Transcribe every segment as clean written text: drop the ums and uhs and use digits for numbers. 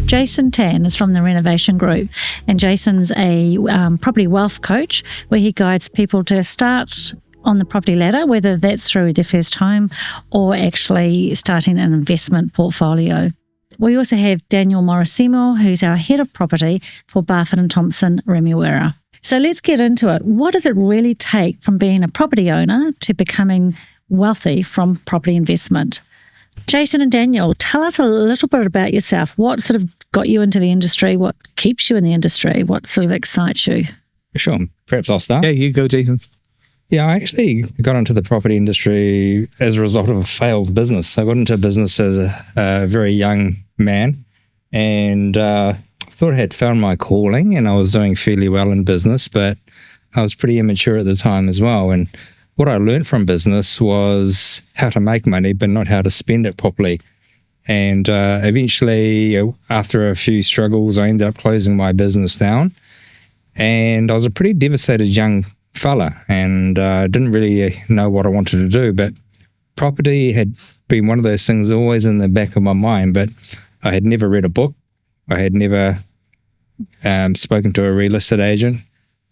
Jason Tan is from the Ronovationz Group, and Jason's a property wealth coach where he guides people to start on the property ladder, whether that's through their first home or actually starting an investment portfolio. We also have Daniel Morrisimo, who's our head of property for Barfoot & Thompson Remuera. So let's get into it. What does it really take from being a property owner to becoming wealthy from property investment? Jason and Daniel, tell us a little bit about yourself. What sort of got you into the industry? What keeps you in the industry? What sort of excites you? Sure. Perhaps I'll start. Yeah, you go, Jason. Yeah, I actually got into the property industry as a result of a failed business. I got into business as a very young man and thought I had found my calling and I was doing fairly well in business, but I was pretty immature at the time as well. And what I learned from business was how to make money, but not how to spend it properly. And eventually, after a few struggles, I ended up closing my business down. And I was a pretty devastated young fella and didn't really know what I wanted to do. But property had been one of those things always in the back of my mind, but I had never read a book. I had never spoken to a real estate agent,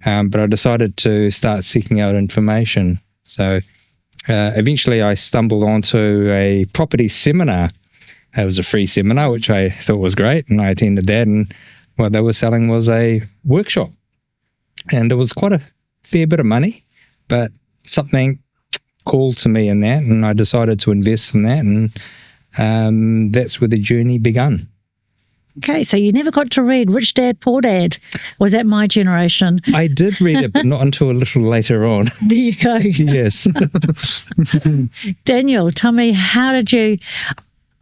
but I decided to start seeking out information. So eventually I stumbled onto a property seminar. It was a free seminar, which I thought was great, and I attended that, and what they were selling was a workshop. And it was quite a fair bit of money, but something called to me in that, and I decided to invest in that, and that's where the journey began. Okay, so you never got to read Rich Dad, Poor Dad. Was that my generation? I did read it, but not until a little later on. There you go. Yes. Daniel, tell me, how did you...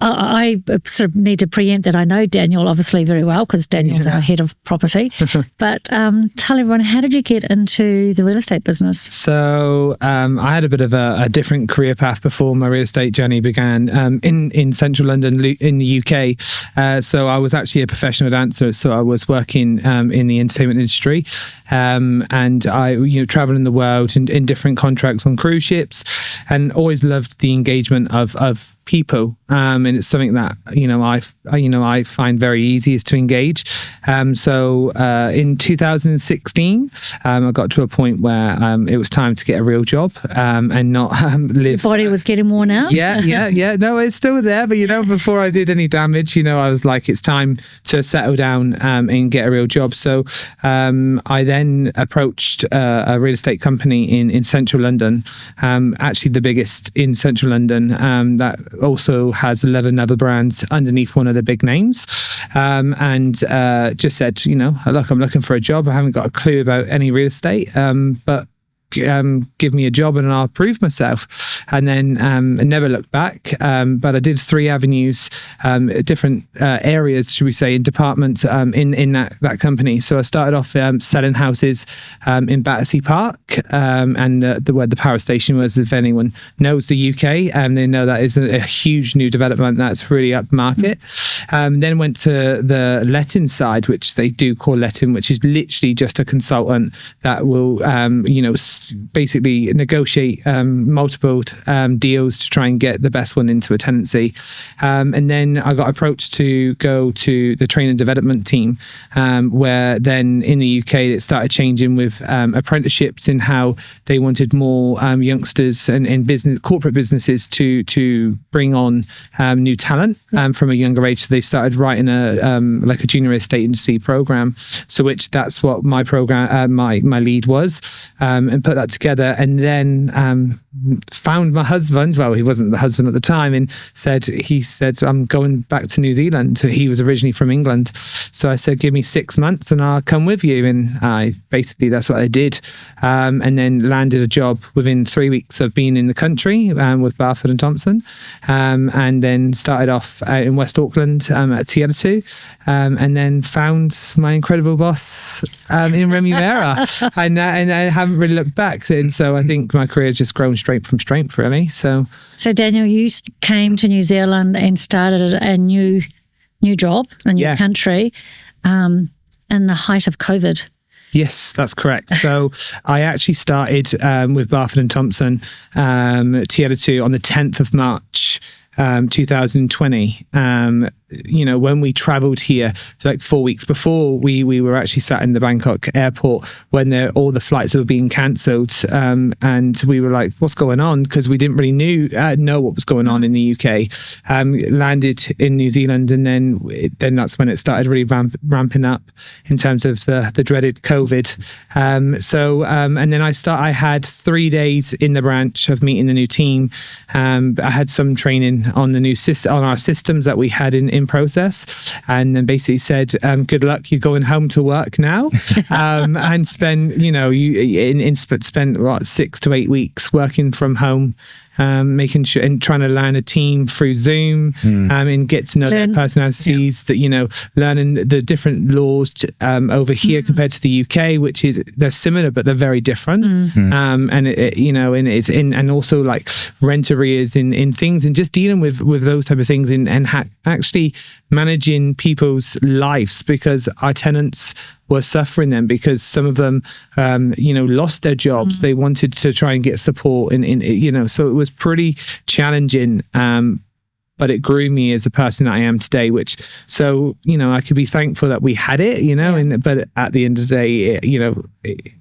I sort of need to preempt that I know Daniel obviously very well because Daniel's our head of property. But tell everyone, how did you get into the real estate business? So I had a bit of a different career path before my real estate journey began in central London in the UK. So I was actually a professional dancer. So I was working in the entertainment industry, and I traveled the world in different contracts on cruise ships, and always loved the engagement of people, and it's something that I find very easy is to engage. So in 2016, I got to a point where it was time to get a real job and not live. Your body was getting worn out. Yeah. No, it's still there, but before I did any damage, I was like, it's time to settle down and get a real job. So I then approached a real estate company in central London, actually the biggest in central London, that also has 11 other brands underneath one of the big names, and just said, look, I'm looking for a job. I haven't got a clue about any real estate, but give me a job and I'll prove myself. And then I never looked back, but I did 3 avenues, different areas, should we say, in departments in that company. So I started off selling houses in Battersea Park, and where the power station was. If anyone knows the UK, they know that is a huge new development that's really upmarket. Then went to the letting side, which they do call letting, which is literally just a consultant that will basically negotiate multiple deals to try and get the best one into a tenancy. And then I got approached to go to the training and development team, where then in the UK it started changing with apprenticeships in how they wanted more youngsters and corporate businesses to bring on new talent from a younger age. So they started writing a junior estate agency program. So that's what my program, my lead was, and put that together, and then found my husband. Well, he wasn't the husband at the time, and he said, I'm going back to New Zealand. He was originally from England. So I said, give me 6 months and I'll come with you. And that's what I did. And then landed a job within 3 weeks of being in the country with Barfoot & Thompson. And then started off in West Auckland at Tiara 2. And then found my incredible boss in Remuera. And I haven't really looked back. And so I think my career has just grown straight from strength, really. So Daniel, you came to New Zealand and started a new job, a new country, in the height of COVID. Yes, that's correct. So I actually started with Barfoot & Thompson, Tiara 2, on the 10th of March, 2020. when we traveled here, so like 4 weeks before, we were actually sat in the Bangkok airport when all the flights were being cancelled, and we were like, what's going on? Because we didn't really know what was going on in the UK. Landed in New Zealand, and then that's when it started really ramping up in terms of the dreaded COVID. And then I had 3 days in the branch of meeting the new team. I had some training on the new on our systems that we had in process, and then basically said, good luck, you're going home to work now. And spend spent what, 6 to 8 weeks working from home, making sure and trying to learn a team through Zoom, and get to know their personalities, that learning the different laws over here compared to the UK, which is, they're similar but they're very different. And also like rent arrears in things, and just dealing with those type of things, and actually managing people's lives, because our tenants were suffering them, because some of them lost their jobs. They wanted to try and get support, and so it was pretty challenging, but it grew me as the person that I am today, I could be thankful that we had it, but at the end of the day,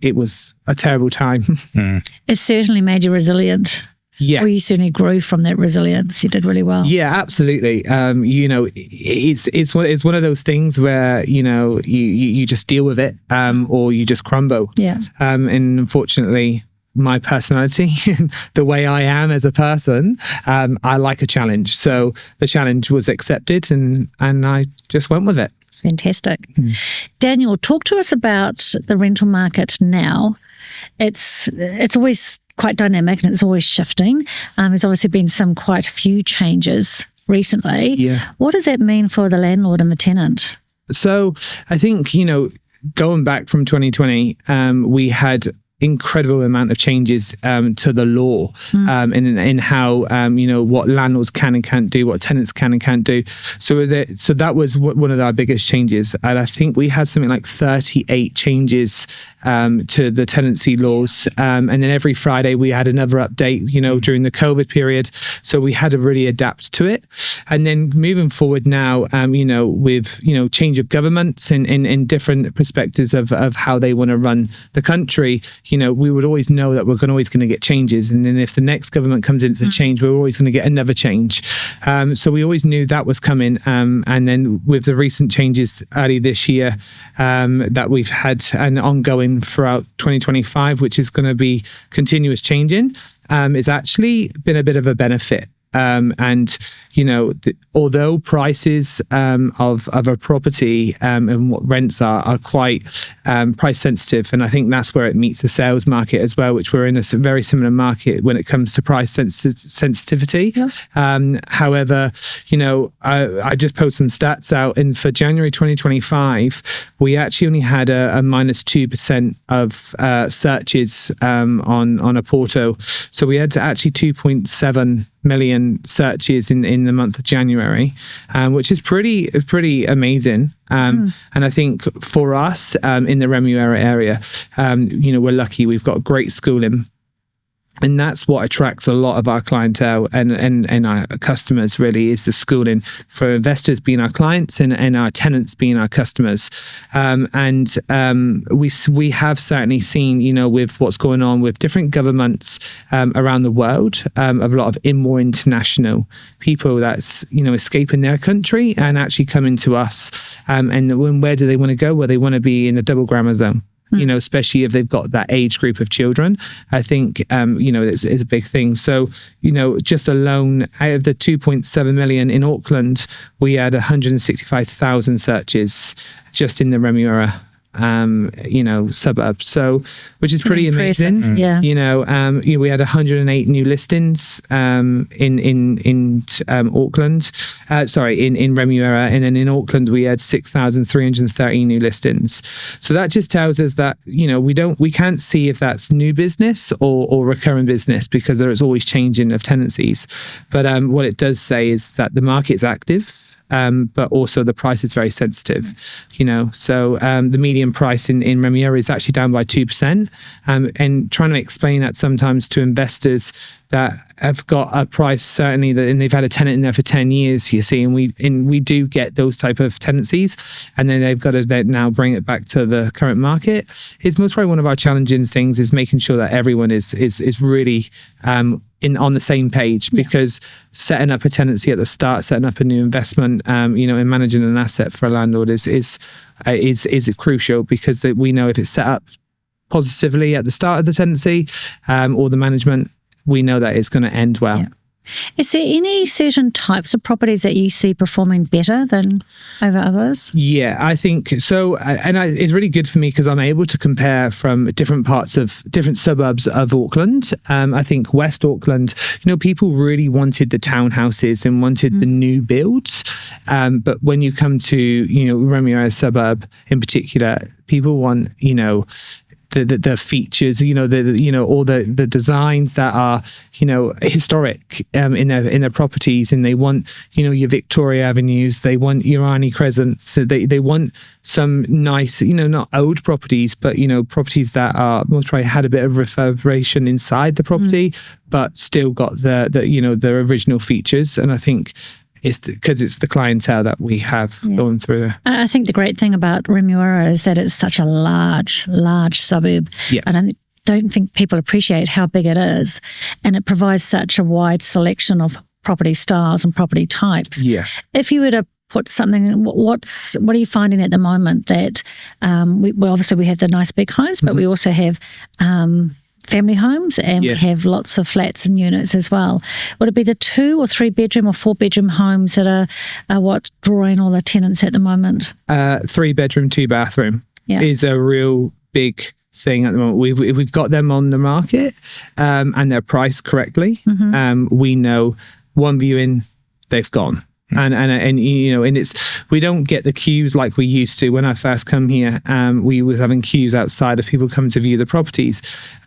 it was a terrible time. It certainly made you resilient. Yeah. Or you certainly grew from that resilience. You did really well. Yeah, absolutely. It's one of those things where you just deal with it, or you just crumble. Yeah. And unfortunately, my personality, the way I am as a person, I like a challenge. So the challenge was accepted, and I just went with it. Fantastic. Daniel, talk to us about the rental market now. It's always quite dynamic, and it's always shifting. There's obviously been quite a few changes recently. Yeah. What does that mean for the landlord and the tenant? So I think, going back from 2020, we had incredible amount of changes to the law, in how what landlords can and can't do, what tenants can and can't do. So that was one of our biggest changes, and I think we had something like 38 changes to the tenancy laws, and then every Friday we had another update, during the COVID period. So we had to really adapt to it. And then moving forward now, with change of governments in different perspectives of how they want to run the country, we would always know that we're always going to get changes. And then if the next government comes into change, we're always going to get another change. So we always knew that was coming. And then with the recent changes early this year, that we've had an ongoing throughout 2025, which is going to be continuous changing, it's actually been a bit of a benefit. Although prices of a property and what rents are quite price sensitive, and I think that's where it meets the sales market as well, which we're in a very similar market when it comes to price sensitivity. Yeah. However, I just posted some stats out, and for January 2025, we actually only had a -2% of searches on a portal. So we had actually 2.7 million searches in the month of January, which is pretty amazing. And I think for us in the Remuera area, we're lucky. We've got great schooling. And that's what attracts a lot of our clientele and our customers, really, is the schooling, for investors being our clients and our tenants being our customers. We have certainly seen, with what's going on with different governments around the world, a lot of more international people that's, escaping their country and actually coming to us. And where do they want to go? Well, they want to be in the double grammar zone. Especially if they've got that age group of children. I think, it's a big thing. So, just alone out of the 2.7 million in Auckland, we had 165,000 searches just in the Remuera suburbs. So, which is pretty amazing. Yeah. We had 108 new listings in Auckland. In Remuera, and then in Auckland we had 6,330 new listings. So that just tells us that we can't see if that's new business or recurring business, because there is always changing of tenancies. But what it does say is that the market is active. but also the price is very sensitive, So the median price in Remuera is actually down by 2%. And trying to explain that sometimes to investors that have got a price certainly and they've had a tenant in there for 10 years, you see, and we do get those type of tenancies, and then they've got to then now bring it back to the current market. It's most probably one of our challenging things is making sure that everyone is really on the same page, because setting up a tenancy at the start, setting up a new investment, and managing an asset for a landlord is crucial, because we know if it's set up positively at the start of the tenancy or the management, we know that it's going to end well. Yeah. Is there any certain types of properties that you see performing better than over others? Yeah, I think so. It's really good for me because I'm able to compare from different suburbs of Auckland. I think West Auckland, people really wanted the townhouses and wanted the new builds. But when you come to, Remuera suburb in particular, people want, the features, all the designs that are, historic in their properties, and they want, your Victoria Avenues, they want your Arnie Crescents, so they want some nice, not old properties, but properties that are most probably had a bit of refurbishment inside the property, but still got the original features. And I think it's because it's the clientele that we have going through. I think the great thing about Remuera is that it's such a large suburb. Yeah. I don't think people appreciate how big it is, and it provides such a wide selection of property styles and property types. Yeah. If you were to put something, what are you finding at the moment that obviously we have the nice big homes, but we also have family homes, and we have lots of flats and units as well. Would it be the 2 or 3 bedroom or 4 bedroom homes that are what drawing all the tenants at the moment? 3 bedroom, 2 bathroom is a real big thing at the moment. We've got them on the market and they're priced correctly. We know one viewing, they've gone. And it's, we don't get the queues like we used to. When I first come here, we was having queues outside of people coming to view the properties.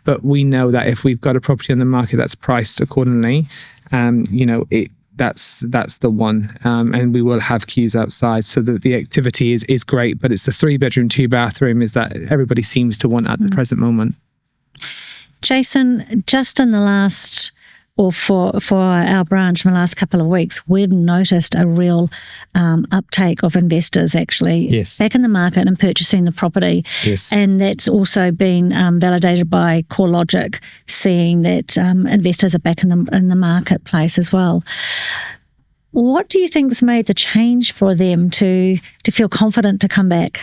But we know that if we've got a property on the market that's priced accordingly, that's the one. And we will have queues outside. So the activity is great, but it's the 3 bedroom, 2 bathroom is that everybody seems to want at the present moment. Jason, just in the last, or for our branch in the last couple of weeks, we've noticed a real uptake of investors actually back in the market and purchasing the property. Yes. And that's also been validated by CoreLogic, seeing that investors are back in the marketplace as well. What do you think's made the change for them to feel confident to come back?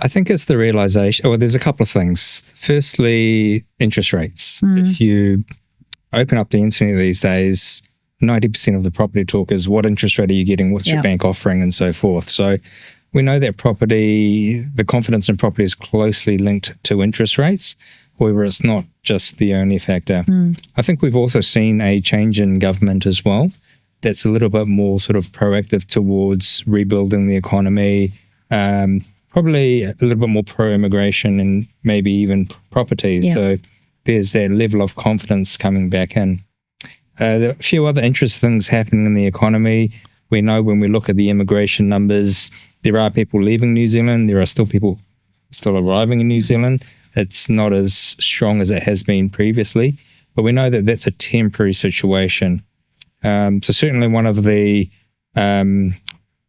I think it's the realization, there's a couple of things. Firstly, interest rates. If you open up the internet these days, 90% of the property talk is what interest rate are you getting, what's your bank offering, and so forth. So we know that the confidence in property is closely linked to interest rates. However, it's not just the only factor. I think we've also seen a change in government as well that's a little bit more sort of proactive towards rebuilding the economy, probably a little bit more pro-immigration and maybe even property. So there's that level of confidence coming back in. There are a few other interesting things happening in the economy. We know when we look at the immigration numbers, there are people leaving New Zealand. There are still people still arriving in New Zealand. It's not as strong as it has been previously, but we know that that's a temporary situation. So certainly one of the things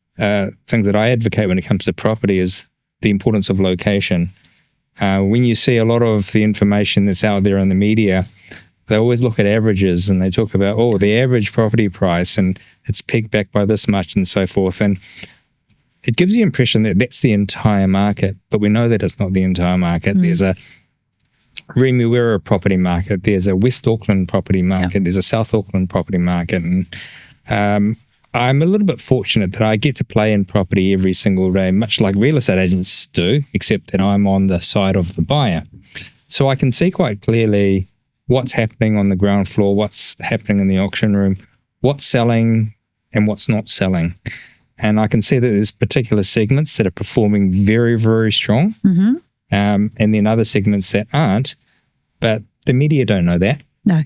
that I advocate when it comes to property is the importance of location. When you see a lot of the information that's out there in the media, they always look at averages and they talk about, the average property price and it's peaked back by this much and so forth. And it gives the impression that that's the entire market, but we know that it's not the entire market. There's a Remuera property market, there's a West Auckland property market, there's a South Auckland property market. And I'm a little bit fortunate that I get to play in property every single day, much like real estate agents do, except that I'm on the side of the buyer. So I can see quite clearly what's happening on the ground floor, what's happening in the auction room, what's selling and what's not selling. And I can see that there's particular segments that are performing very, very strong, and then other segments that aren't. But the media don't know that. No.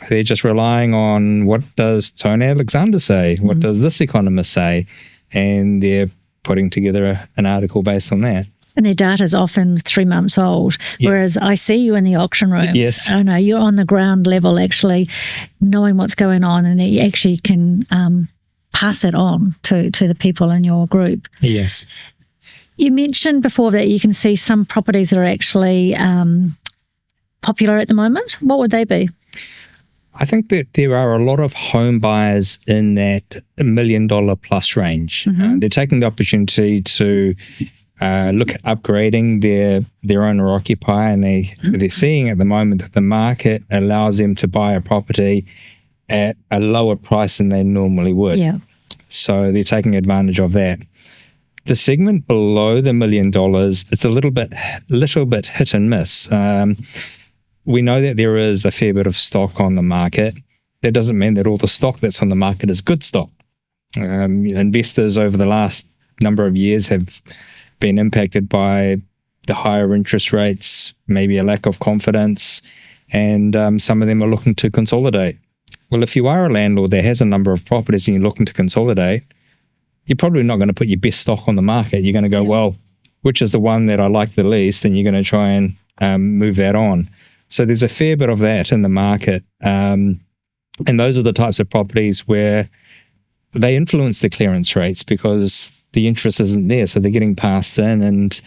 They're just relying on what does Tony Alexander say? What does this economist say? And they're putting together an article based on that. And their data is often 3 months old, whereas I see you in the auction rooms. Yes. I know you're on the ground level, actually knowing what's going on, and that you actually can pass it on to the people in your group. Yes. You mentioned before that you can see some properties that are actually popular at the moment. What would they be? I think that there are a lot of home buyers in that $1 million plus range. They're taking the opportunity to look at upgrading their owner occupier, and they're seeing at the moment that the market allows them to buy a property at a lower price than they normally would. Yeah. So they're taking advantage of that. The segment below the $1 million, it's a little bit hit and miss. We know that there is a fair bit of stock on the market. That doesn't mean that all the stock that's on the market is good stock. Investors over the last number of years have been impacted by the higher interest rates, maybe a lack of confidence, and some of them are looking to consolidate. Well, if you are a landlord that has a number of properties and you're looking to consolidate, you're probably not going to put your best stock on the market. You're going to go, well, which is the one that I like the least? And you're going to try and move that on. So there's a fair bit of that in the market. And those are the types of properties where they influence the clearance rates because the interest isn't there. So they're getting passed in, and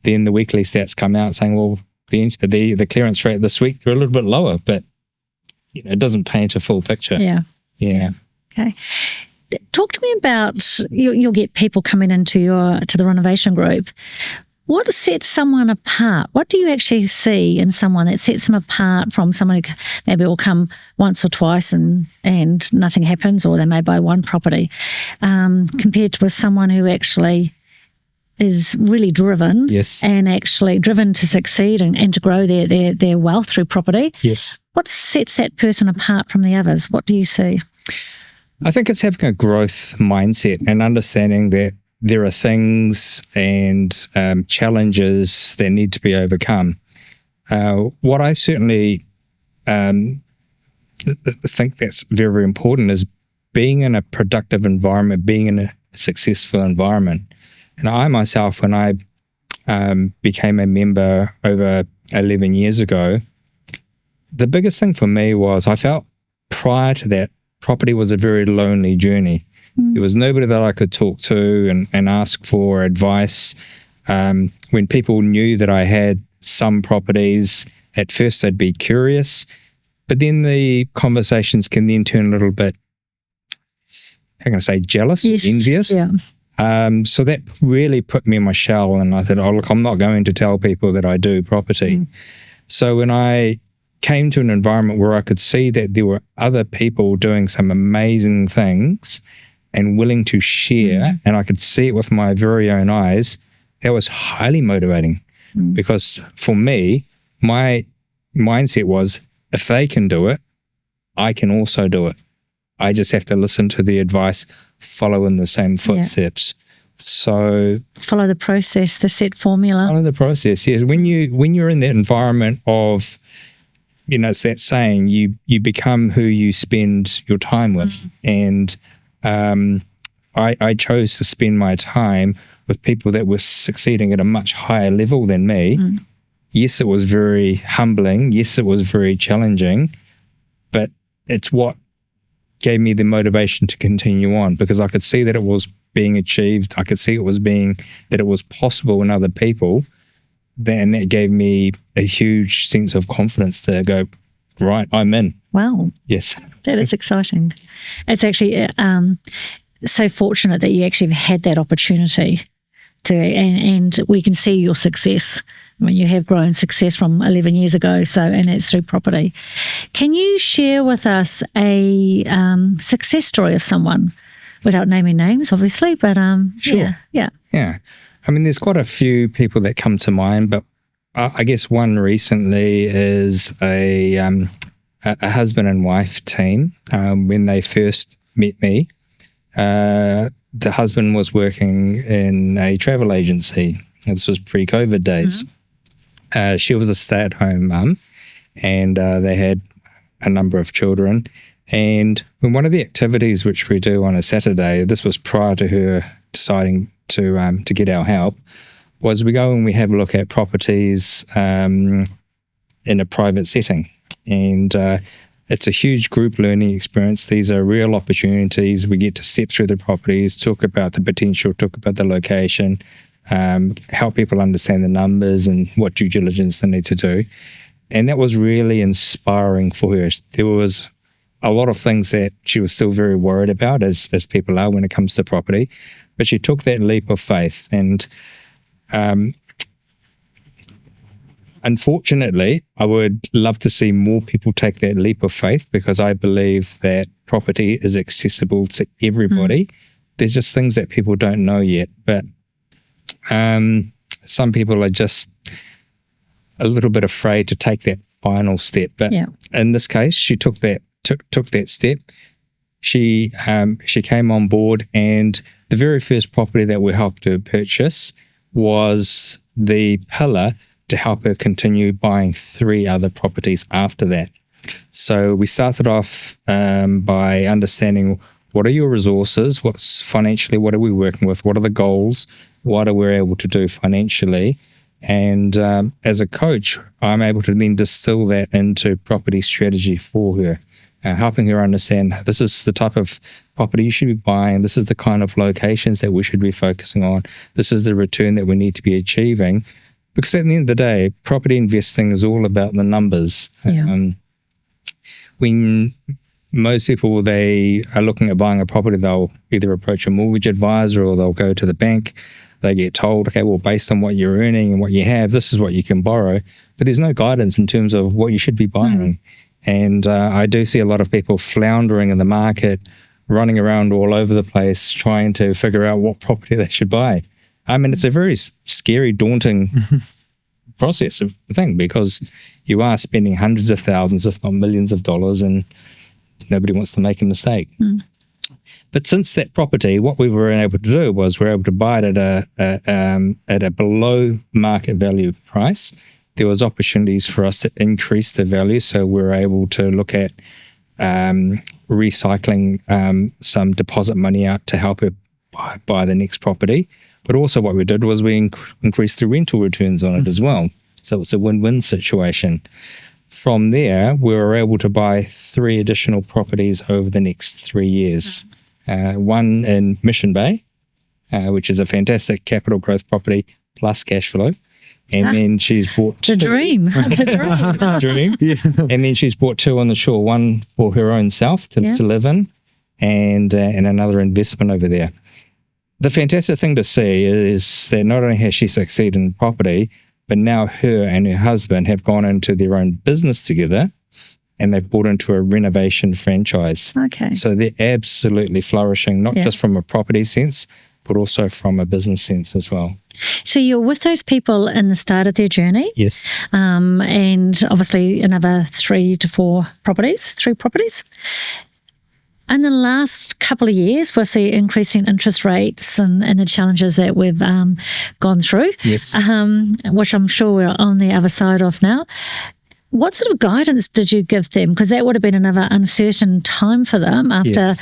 then the weekly stats come out saying, well, the clearance rate this week, they're a little bit lower, but it doesn't paint a full picture. Yeah. Okay. Talk to me about, you'll get people coming into the renovation group. What sets someone apart? What do you actually see in someone that sets them apart from someone who maybe will come once or twice and nothing happens, or they may buy one property, compared with someone who actually is really driven and actually driven to succeed and to grow their wealth through property? Yes. What sets that person apart from the others? What do you see? I think it's having a growth mindset and understanding that there are things and challenges that need to be overcome. What I certainly think that's very, very important is being in a productive environment, being in a successful environment. And I myself, when I became a member over 11 years ago, the biggest thing for me was I felt prior to that, property was a very lonely journey. There was nobody that I could talk to and ask for advice. When people knew that I had some properties, at first they'd be curious, but then the conversations can then turn a little bit, how can I say, jealous or envious. Yeah. So that really put me in my shell, and I thought, oh, look, I'm not going to tell people that I do property. So when I came to an environment where I could see that there were other people doing some amazing things and willing to share, and I could see it with my very own eyes, that was highly motivating. Because for me, my mindset was, if they can do it, I can also do it. I just have to listen to the advice, follow in the same footsteps. So follow the process, the set formula. Follow the process, yes. When you're in that environment of, it's that saying, you become who you spend your time with. And I chose to spend my time with people that were succeeding at a much higher level than me. Yes, it was very humbling. Yes, it was very challenging, but it's what gave me the motivation to continue on, because I could see that it was being achieved. I could see that it was possible in other people. Then that gave me a huge sense of confidence to go, right, I'm in. Wow. Yes. That is exciting. It's actually so fortunate that you actually had that opportunity to, and we can see your success. I mean, you have grown success from 11 years ago, and it's through property. Can you share with us a success story of someone, without naming names, obviously, but Sure. Yeah. I mean, there's quite a few people that come to mind, but I guess one recently is a husband and wife team. When they first met me, the husband was working in a travel agency. This was pre-COVID days. She was a stay-at-home mum, and they had a number of children. And one of the activities which we do on a Saturday, this was prior to her deciding to get our help, was we go and we have a look at properties in a private setting. And it's a huge group learning experience. These are real opportunities. We get to step through the properties, talk about the potential, talk about the location, help people understand the numbers and what due diligence they need to do. And that was really inspiring for her. There was a lot of things that she was still very worried about, as people are when it comes to property, but she took that leap of faith. And unfortunately, I would love to see more people take that leap of faith, because I believe that property is accessible to everybody. There's just things that people don't know yet, but some people are just a little bit afraid to take that final step. But in this case, she took that step. She came on board, and the very first property that we helped her purchase was the pillar to help her continue buying 3 other properties after that. So we started off by understanding, what are your resources? What's financially, what are we working with? What are the goals? What are we able to do financially? And as a coach, I'm able to then distill that into property strategy for her, helping her understand, this is the type of property you should be buying. This is the kind of locations that we should be focusing on. This is the return that we need to be achieving. Because at the end of the day, property investing is all about the numbers. When most people, they are looking at buying a property, they'll either approach a mortgage advisor or they'll go to the bank. They get told, okay, well, based on what you're earning and what you have, this is what you can borrow. But there's no guidance in terms of what you should be buying. And I do see a lot of people floundering in the market, running around all over the place, trying to figure out what property they should buy. I mean, it's a very scary, daunting process of thing, because you are spending hundreds of thousands, if not millions of dollars, and nobody wants to make a mistake. But since that property, what we were able to do was we're able to buy it at a below market value price. There was opportunities for us to increase the value, so we were able to look at recycling some deposit money out to help her buy the next property. But also what we did was we increased the rental returns on it as well. So it's a win-win situation. From there, we were able to buy 3 additional properties over the next 3 years. One in Mission Bay, which is a fantastic capital growth property plus cash flow. And then she's bought 2. The dream. The dream. And then she's bought 2 on the shore, one for her own self to live in, and another investment over there. The fantastic thing to see is that not only has she succeeded in property, but now her and her husband have gone into their own business together, and they've bought into a renovation franchise. Okay. So they're absolutely flourishing, not just from a property sense, but also from a business sense as well. So you're with those people in the start of their journey. Yes. And obviously another 3 to 4 properties, 3 properties. In the last couple of years, with the increasing interest rates and the challenges that we've gone through, which I'm sure we're on the other side of now, what sort of guidance did you give them? Because that would have been another uncertain time for them after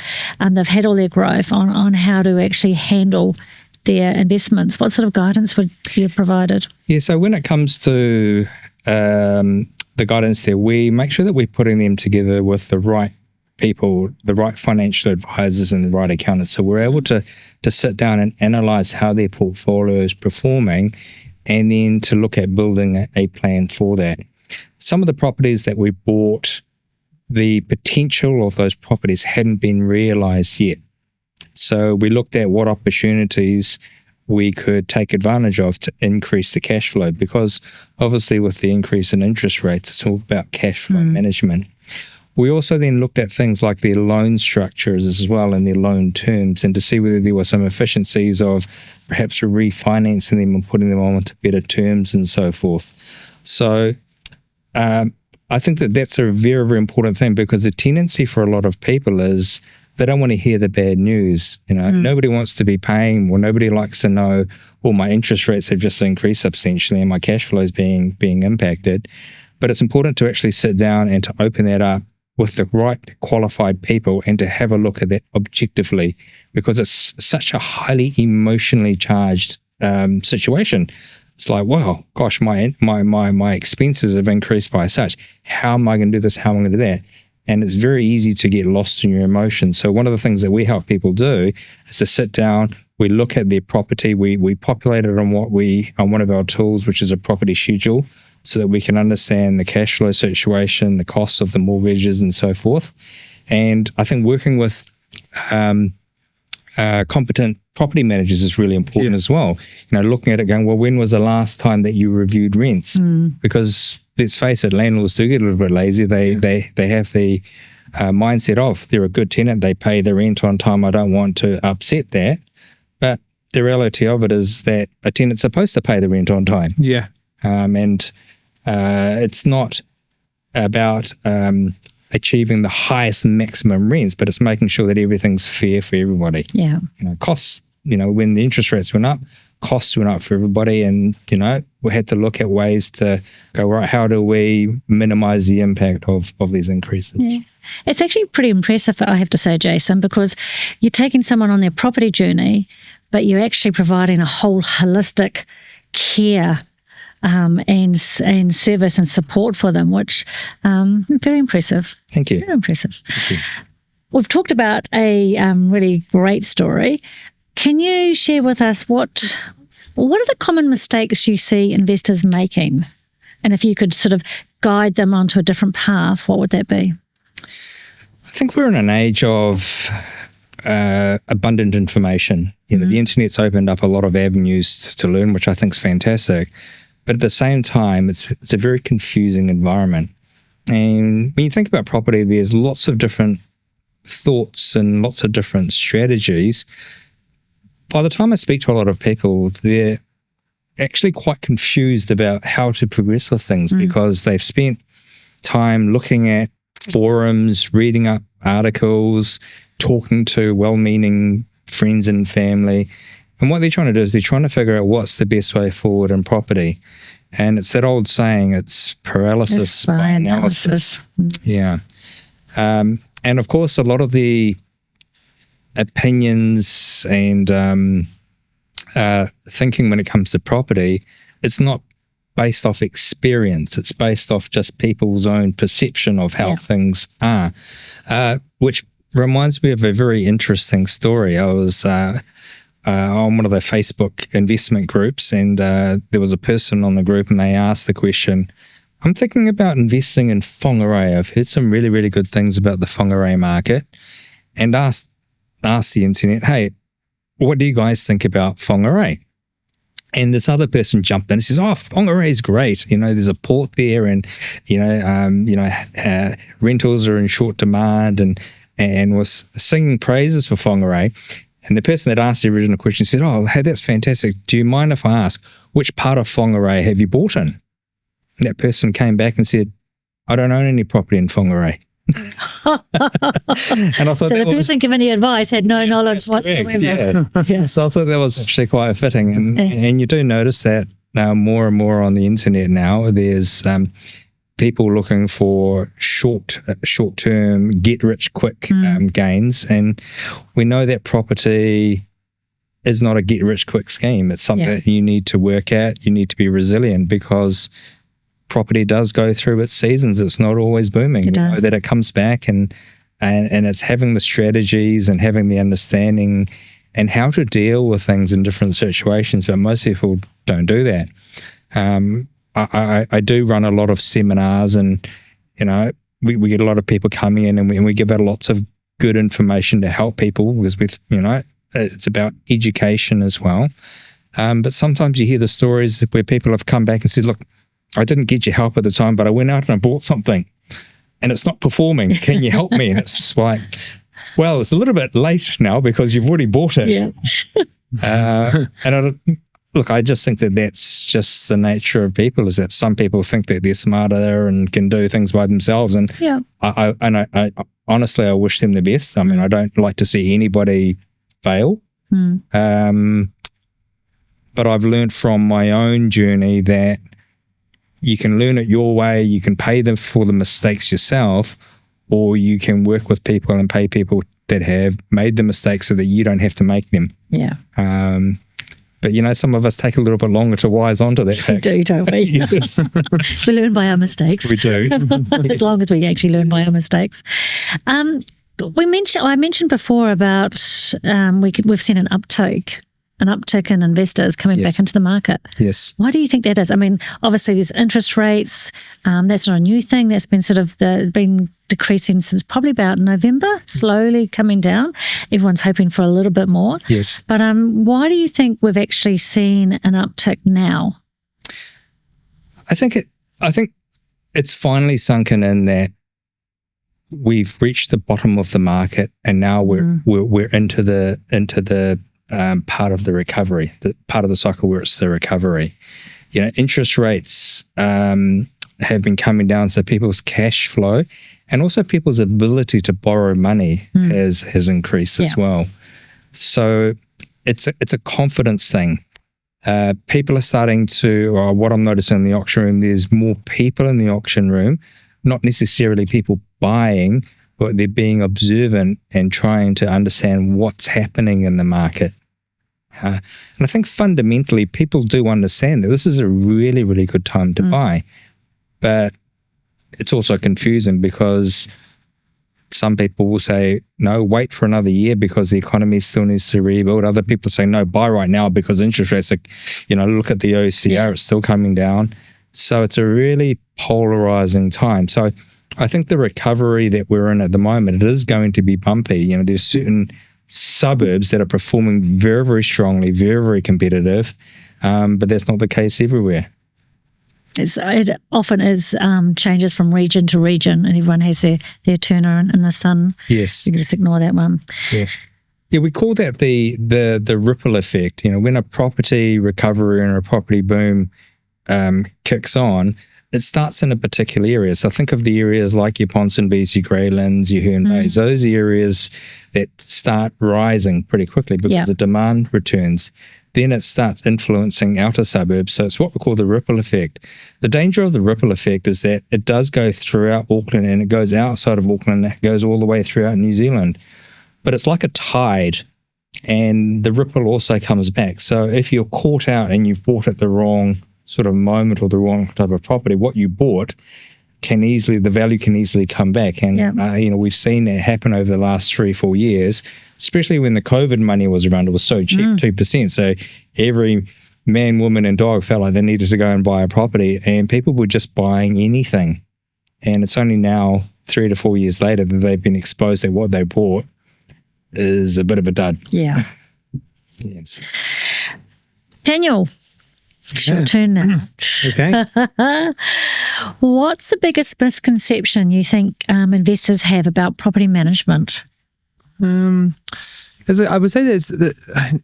they've had all their growth on how to actually handle their investments. What sort of guidance would you have provided? Yeah, so when it comes to the guidance there, we make sure that we're putting them together with the right people, the right financial advisors and the right accountants. So we're able to sit down and analyze how their portfolio is performing, and then to look at building a plan for that. Some of the properties that we bought, the potential of those properties hadn't been realized yet. So we looked at what opportunities we could take advantage of to increase the cash flow, because obviously with the increase in interest rates, it's all about cash flow management. We also then looked at things like their loan structures as well and their loan terms, and to see whether there were some efficiencies of perhaps refinancing them and putting them on to better terms and so forth. So I think that that's a very, very important thing, because the tendency for a lot of people is they don't want to hear the bad news. You know, nobody wants to be paying, or nobody likes to know, well, my interest rates have just increased substantially and my cash flow is being impacted. But it's important to actually sit down and to open that up with the right qualified people and to have a look at that objectively, because it's such a highly emotionally charged situation. It's like, wow, gosh, my expenses have increased by such. How am I going to do this? How am I going to do that? And it's very easy to get lost in your emotions. So one of the things that we help people do is to sit down, we look at their property, we populate it on one of our tools, which is a property schedule, so that we can understand the cash flow situation, the costs of the mortgages and so forth. And I think working with competent property managers is really important as well. Looking at it going, well, when was the last time that you reviewed rents? Because let's face it, landlords do get a little bit lazy. They have the mindset of they're a good tenant, they pay the rent on time, I don't want to upset that. But the reality of it is that a tenant's supposed to pay the rent on time. Yeah. And it's not about achieving the highest maximum rents, but it's making sure that everything's fair for everybody. Yeah. Costs, when the interest rates went up, costs went up for everybody, and we had to look at ways to go, right, how do we minimize the impact of these increases? Yeah. It's actually pretty impressive, I have to say, Jason, because you're taking someone on their property journey, but you're actually providing a whole holistic care and service and support for them, which very impressive. Thank you. Very impressive. Thank you. We've talked about a really great story. Can you share with us what are the common mistakes you see investors making? And if you could sort of guide them onto a different path, what would that be? I think we're in an age of abundant information. The internet's opened up a lot of avenues to learn, which I think is fantastic. But at the same time, it's a very confusing environment. And when you think about property, there's lots of different thoughts and lots of different strategies. By the time I speak to a lot of people, they're actually quite confused about how to progress with things because they've spent time looking at forums, reading up articles, talking to well-meaning friends and family. And what they're trying to do is they're trying to figure out what's the best way forward in property. And it's that old saying, it's paralysis by analysis. Yeah. And of course, a lot of the opinions and thinking when it comes to property, it's not based off experience. It's based off just people's own perception of how things are, which reminds me of a very interesting story. I was on one of the Facebook investment groups, and there was a person on the group, and they asked the question, I'm thinking about investing in Whangarei. I've heard some really, really good things about the Whangarei market, and asked the internet, hey, what do you guys think about Whangarei? And this other person jumped in and says, oh, Whangarei is great. There's a port there, and, rentals are in short demand, and was singing praises for Whangarei. And the person that asked the original question said, oh, hey, that's fantastic. Do you mind if I ask, which part of Whangarei have you bought in? And that person came back and said, I don't own any property in Whangarei. And I thought so the person giving the advice had no knowledge whatsoever. Yeah. So I thought that was actually quite fitting. And you do notice that now more and more on the internet now, there's people looking for short-term, get-rich-quick gains. And we know that property is not a get-rich-quick scheme. It's something that you need to work at. You need to be resilient because property does go through its seasons. It's not always booming. It does. That it comes back, and it's having the strategies and having the understanding and how to deal with things in different situations. But most people don't do that. I do run a lot of seminars, and we get a lot of people coming in, and we give out lots of good information to help people because it's about education as well. But sometimes you hear the stories where people have come back and said, look, I didn't get your help at the time, but I went out and I bought something and it's not performing. Can you help me? And it's like, well, it's a little bit late now because you've already bought it. Yeah. Look, I just think that that's just the nature of people, is that some people think that they're smarter and can do things by themselves. And I honestly, I wish them the best. I mean, I don't like to see anybody fail. But I've learned from my own journey that you can learn it your way, you can pay them for the mistakes yourself, or you can work with people and pay people that have made the mistakes so that you don't have to make them. Yeah. But, some of us take a little bit longer to wise onto that fact. We do, don't we? Yes. We learn by our mistakes. We do. As long as we actually learn by our mistakes. I mentioned before about we've seen an uptick in investors coming back into the market. Yes. Why do you think that is? I mean, obviously there's interest rates. That's not a new thing. That's been sort of been decreasing since probably about November, slowly coming down. Everyone's hoping for a little bit more. Yes. But why do you think we've actually seen an uptick now? I think it's finally sunken in that we've reached the bottom of the market, and now we're into the part of the recovery, the part of the cycle where it's the recovery. Interest rates have been coming down, so people's cash flow and also people's ability to borrow money has increased as well. So it's a confidence thing. People are starting to, or what I'm noticing in the auction room, there's more people in the auction room, not necessarily people buying, but they're being observant and trying to understand what's happening in the market. And I think fundamentally people do understand that this is a really, really good time to buy. But it's also confusing because some people will say, no, wait for another year because the economy still needs to rebuild. Other people say, no, buy right now because interest rates are, look at the OCR, it's still coming down. So it's a really polarizing time. So I think the recovery that we're in at the moment, it is going to be bumpy. There's certain suburbs that are performing very, very strongly, very, very competitive, but that's not the case everywhere. It often is changes from region to region, and everyone has their turner in the sun. Yes. You can just ignore that one. Yes. Yeah, we call that the ripple effect. When a property recovery and a property boom kicks on, it starts in a particular area. So think of the areas like your Ponsonbys, your Greylands, your Herne Bays, those areas that start rising pretty quickly because the demand returns. Then it starts influencing outer suburbs. So it's what we call the ripple effect. The danger of the ripple effect is that it does go throughout Auckland and it goes outside of Auckland and it goes all the way throughout New Zealand. But it's like a tide, and the ripple also comes back. So if you're caught out and you've bought at the wrong sort of moment or the wrong type of property, what you bought the value can easily come back. And, we've seen that happen over the last 3-4 years, especially when the COVID money was around. It was so cheap, 2%. So every man, woman and dog felt like they needed to go and buy a property, and people were just buying anything. And it's only now 3 to 4 years later that they've been exposed that what they bought is a bit of a dud. Yeah. Yes. Daniel, it's your turn now. Okay. What's the biggest misconception you think investors have about property management? I would say that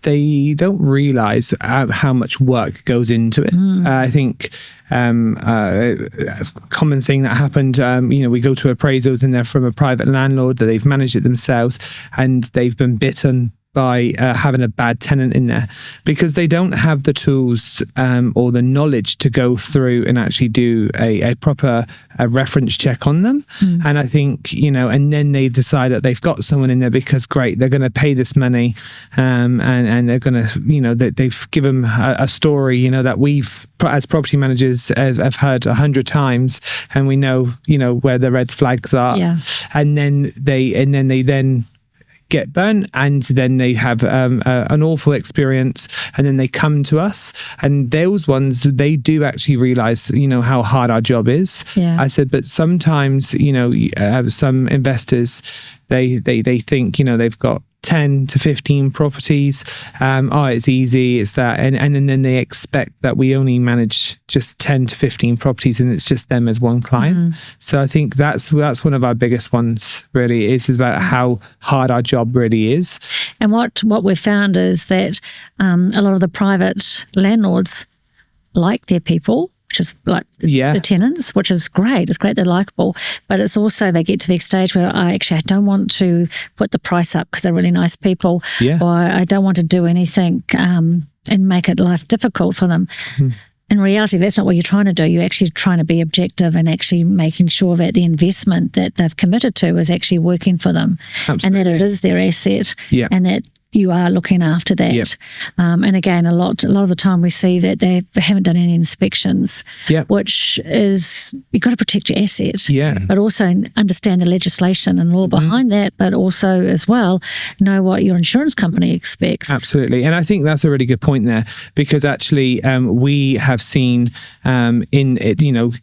they don't realise how much work goes into it. I think a common thing that happened, we go to appraisals and they're from a private landlord that they've managed it themselves, and they've been bitten by having a bad tenant in there because they don't have the tools or the knowledge to go through and actually do a proper reference check on them. And I think, and then they decide that they've got someone in there because great, they're going to pay this money and they're going to, they've given a story, that we've, as property managers, have heard 100 times, and we know, where the red flags are. Yeah. And then they get burnt, and then they have an awful experience, and then they come to us, and those ones, they do actually realize how hard our job is. I said, but sometimes some investors they think they've got 10 to 15 properties. It's easy, it's that, and then they expect that we only manage just 10 to 15 properties, and it's just them as one client. So I think that's one of our biggest ones. Really, is about how hard our job really is. And what we've found is that a lot of the private landlords like their people, which is like the tenants, which is great. It's great, they're likable, but it's also they get to the stage where I don't want to put the price up because they're really nice people, or I don't want to do anything and make it life difficult for them. in reality, that's not what you're trying to do. You're actually trying to be objective and actually making sure that the investment that they've committed to is actually working for them. Absolutely. And that it is their asset, Yeah. and that you are looking after that. Yep. And again, a lot of the time we see that they haven't done any inspections, Yep. which is, you've got to protect your asset, Yeah. but also understand the legislation and law behind that, but also as well know what your insurance company expects. Absolutely. And I think that's a really good point there, because actually we have seen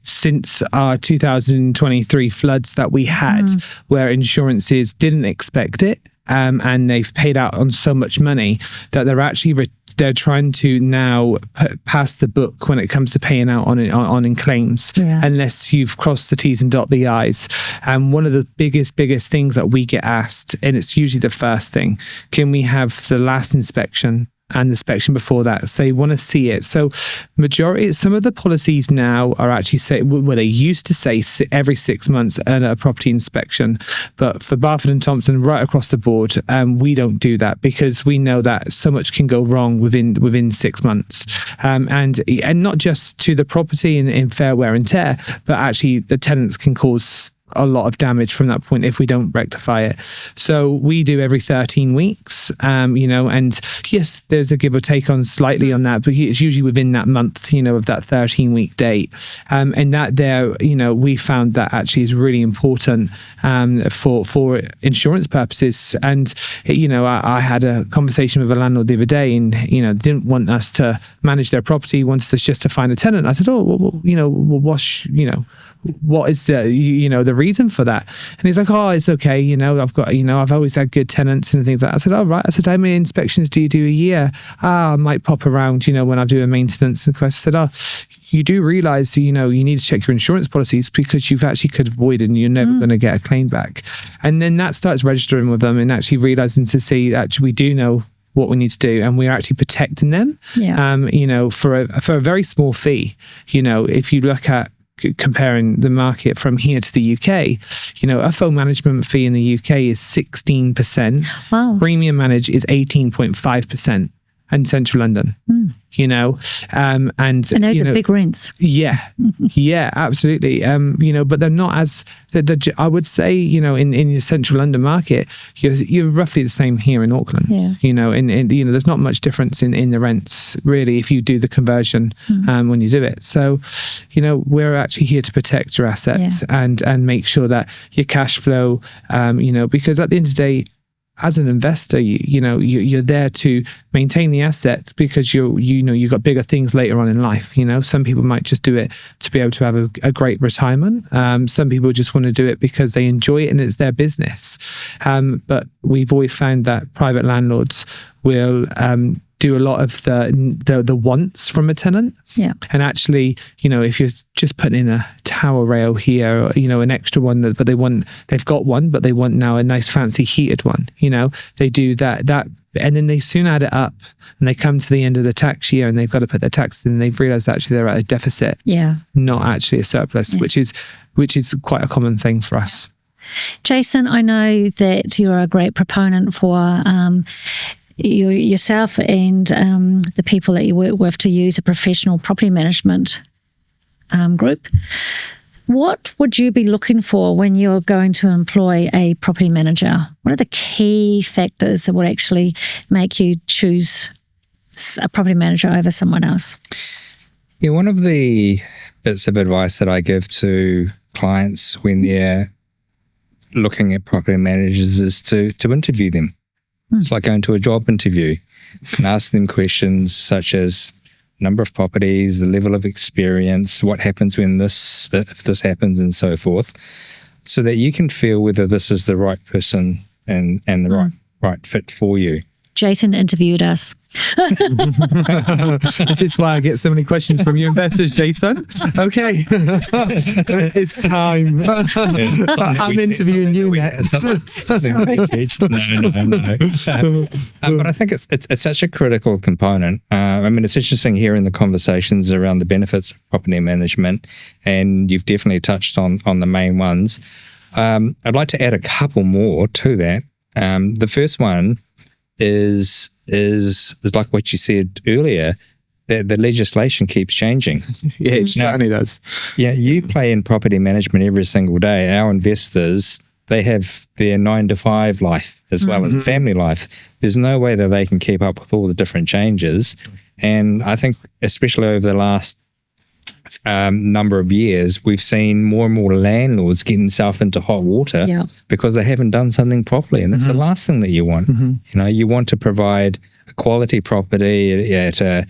since our 2023 floods that we had, where insurances didn't expect it, and they've paid out on so much money that they're actually they're trying to now pass the book when it comes to paying out on claims, unless you've crossed the T's and dot the I's. And one of the biggest things that we get asked, and it's usually the first thing, can we have the last inspection and the inspection before that? So they want to see it. So some of the policies now are actually they used to say every 6 months a property inspection, but for Barfoot and Thompson right across the board, we don't do that, because we know that so much can go wrong within 6 months, and not just to the property in fair wear and tear, but actually the tenants can cause a lot of damage from that point if we don't rectify it. So we do every 13 weeks, and yes, there's a give or take on slightly on that, but it's usually within that month, of that 13-week date. And that there, we found that actually is really important for insurance purposes. And, I had a conversation with a landlord the other day, and, didn't want us to manage their property, wanted us just to find a tenant. I said, what is the reason for that? And he's like, it's okay, I've always had good tenants and things like that. I said, right. I said, how many inspections do you do a year? I might pop around, when I do a maintenance. And I said, you do realise, you need to check your insurance policies, because you've actually could avoid it and you're never going to get a claim back. And then that starts registering with them and actually realising to see actually we do know what we need to do, and we're actually protecting them, for a very small fee. If you look at comparing the market from here to the UK, a phone management fee in the UK is 16%. Wow. Premium manage is 18.5% in central London. And those are big rents. Yeah, absolutely. But they're not as I would say, in the central London market, you're roughly the same here in Auckland. There's not much difference in the rents really if you do the conversion when you do it. So, we're actually here to protect your assets and make sure that your cash flow, because at the end of the day, as an investor, you're there to maintain the assets, because you've got bigger things later on in life. Some people might just do it to be able to have a great retirement. Some people just want to do it because they enjoy it and it's their business. But we've always found that private landlords will do a lot of the wants from a tenant. Yeah. And actually, if you're just putting in a tower rail here, or, an extra one but they've got one, but they want now a nice fancy heated one, they do that, and then they soon add it up and they come to the end of the tax year and they've got to put their tax in, and they've realized actually they're at a deficit. Yeah. Not actually a surplus, which is quite a common thing for us. Jason, I know that you're a great proponent for yourself and the people that you work with to use a professional property management group. What would you be looking for when you're going to employ a property manager? What are the key factors that would actually make you choose a property manager over someone else? Yeah, one of the bits of advice that I give to clients when they're looking at property managers is to interview them. It's like going to a job interview and ask them questions such as number of properties, the level of experience, what happens if this happens, and so forth, so that you can feel whether this is the right person and the right fit for you. Jason interviewed us. This is why I get so many questions from you investors, Jason. Okay. It's time. I'm interviewing you next. No. But I think it's such a critical component. It's interesting hearing the conversations around the benefits of property management, and you've definitely touched on the main ones. I'd like to add a couple more to that. The first one is like what you said earlier, the legislation keeps changing. Yeah, it certainly does. Yeah, you play in property management every single day. Our investors, they have their 9 to 5 life as well as family life. There's no way that they can keep up with all the different changes. And I think especially over the last number of years, we've seen more and more landlords get themselves into hot water because they haven't done something properly. And that's the last thing that you want. You know, you want to provide a quality property at a